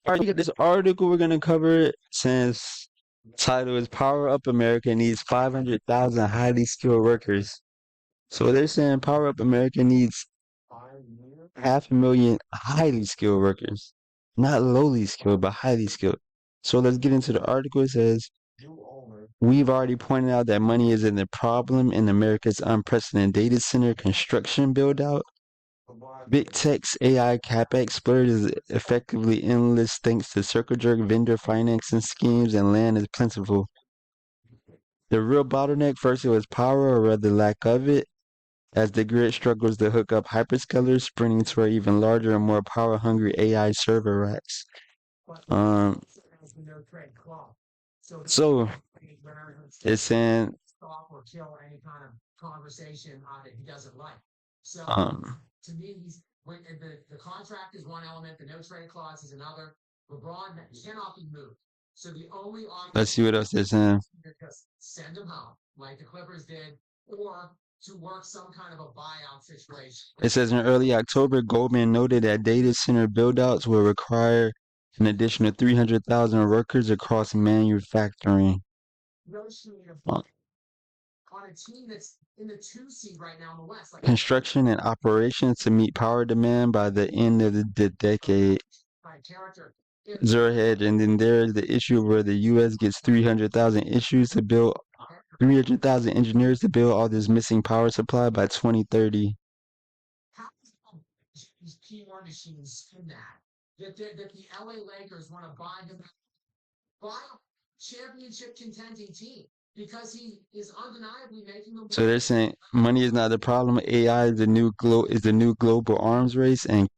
All right, you get this article we're gonna cover it since title is Power Up America needs 500,000 highly skilled workers. So they're saying Power Up America needs 500,000 highly skilled workers. Not lowly skilled, but highly skilled. So let's get into the article. It says, we've already pointed out that money isn't the problem in America's unprecedented data center construction build out. Big tech's AI capex splurge is effectively endless thanks to circle jerk vendor financing schemes and land is plentiful. The real bottleneck, first it was power, or rather lack of it, as the grid struggles to hook up hyperscalers sprinting toward even larger and more power-hungry AI server racks. Um, so it's saying, um, let's see what else they're saying. It says in early October, Goldman noted that data center buildouts will require an additional 300,000 workers across manufacturing. Construction and operations to meet power demand by the end of the decade. Zero hedge, and then there's the issue where the U.S. gets 300,000 issues to build 300,000 engineers to build all this missing power supply by 2030. So they're saying money is not the problem. AI is the new global arms race, and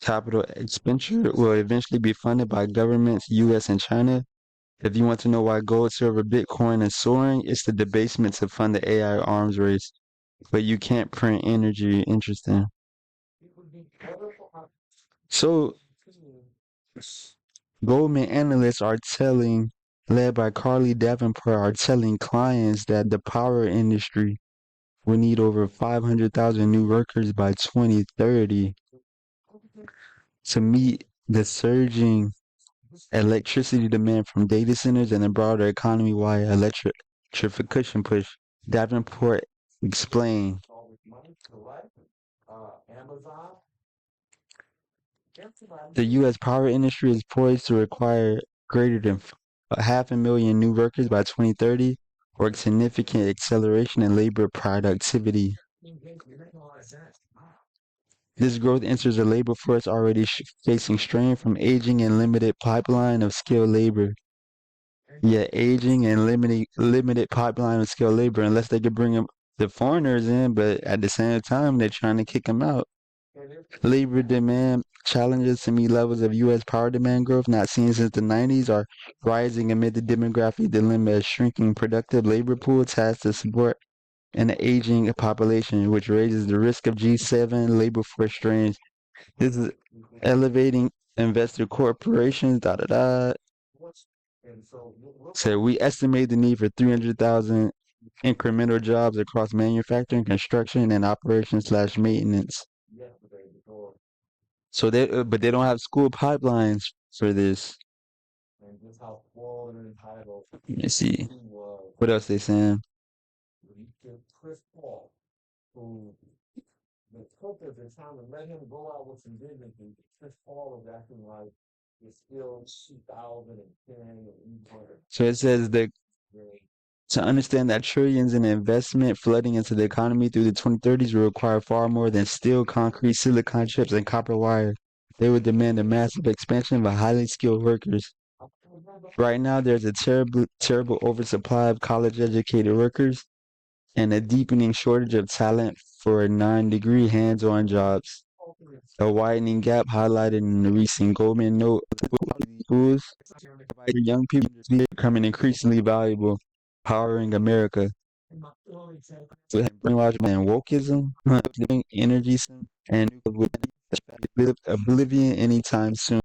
capital expenditure will eventually be funded by governments, U.S. and China. If you want to know why gold, silver, Bitcoin is soaring, it's the debasement to fund the AI arms race. But you can't print energy. Interesting. So Goldman analysts are telling, led by Carly Davenport, are telling clients that the power industry will need over 500,000 new workers by 2030 to meet the surging electricity demand from data centers and the broader economy wide electrification push. Davenport explained. The U.S. power industry is poised to require greater than 500,000 new workers by 2030, or a significant acceleration in labor productivity. This growth enters a labor force already facing strain from aging and limited pipeline of skilled labor. Yeah, aging and limited pipeline of skilled labor, unless they could bring the foreigners in, but at the same time they're trying to kick them out. Labor demand challenges to meet levels of U.S. power demand growth not seen since the 90s are rising amid the demographic dilemma of shrinking productive labor pool tasked to support an aging population, which raises the risk of G7 labor force strains. This is elevating investor corporations. So we estimate the need for 300,000 incremental jobs across manufacturing, construction, and operations/maintenance. So but they don't have school pipelines for this. Let me see. What else they saying? So it says that to understand that trillions in investment flooding into the economy through the 2030s will require far more than steel, concrete, silicon chips, and copper wire. They would demand a massive expansion of highly skilled workers. Right now, there's a terrible oversupply of college-educated workers and a deepening shortage of talent for 9-degree hands-on jobs. A widening gap highlighted in the recent Goldman note schools for young people becoming increasingly valuable, powering America. Brainwashing and wokeism, energy, and oblivion anytime soon.